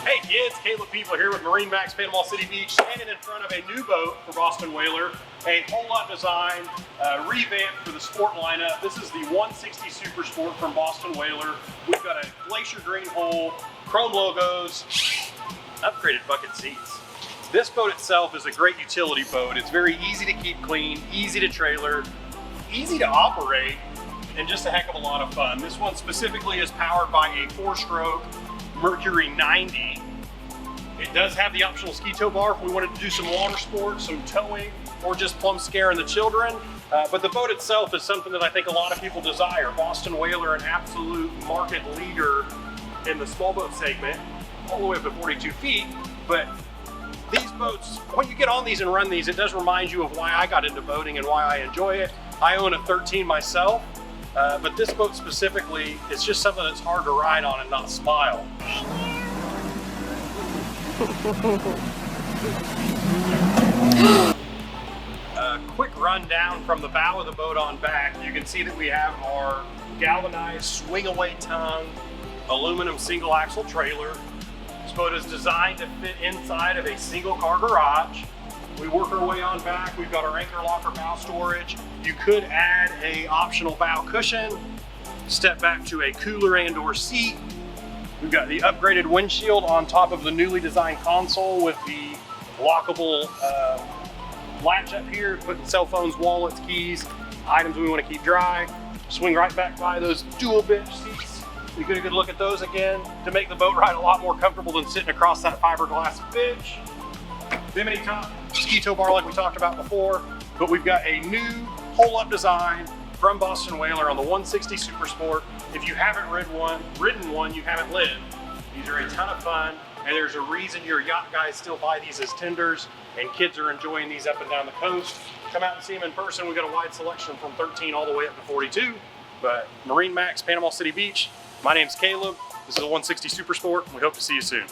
Hey kids, Caleb People here with MarineMax Panama City Beach, standing in front of a new boat for Boston Whaler, a whole lot designed, revamped for the sport lineup. This is the 160 Super Sport from Boston Whaler. We've got a glacier green hull, chrome logos, upgraded bucket seats. This boat itself is a great utility boat. It's very easy to keep clean, easy to trailer, easy to operate, and just a heck of a lot of fun. This one specifically is powered by a 4-stroke Mercury 90. It does have the optional ski tow bar if we wanted to do some water sports, some towing, or just plumb scaring the children. But the boat itself is something that I think a lot of people desire. Boston Whaler, an absolute market leader in the small boat segment, all the way up to 42 feet. But these boats, when you get on these and run these, it does remind you of why I got into boating and why I enjoy it. I own a 13 myself. But this boat specifically, it's just something that's hard to ride on and not smile. A quick rundown from the bow of the boat on back. You can see that we have our galvanized swing away tongue, aluminum single axle trailer. This boat is designed to fit inside of a single car garage. We work our way on back. We've got our anchor locker bow storage. You could add a optional bow cushion, step back to a cooler and or seat. We've got the upgraded windshield on top of the newly designed console with the lockable latch up here, putting cell phones, wallets, keys, items we want to keep dry. Swing right back by those dual bench seats. We get a good look at those again to make the boat ride a lot more comfortable than sitting across that fiberglass bench. Bimini top, ski tow bar like we talked about before, but we've got a new whole up design from Boston Whaler on the 160 Super Sport. If you haven't ridden one, you haven't lived. These are a ton of fun, and there's a reason your yacht guys still buy these as tenders, and kids are enjoying these up and down the coast. Come out and see them in person. We've got a wide selection from 13 all the way up to 42. But MarineMax Panama City Beach, my name's Caleb. This is a 160 Super Sport, and we hope to see you soon.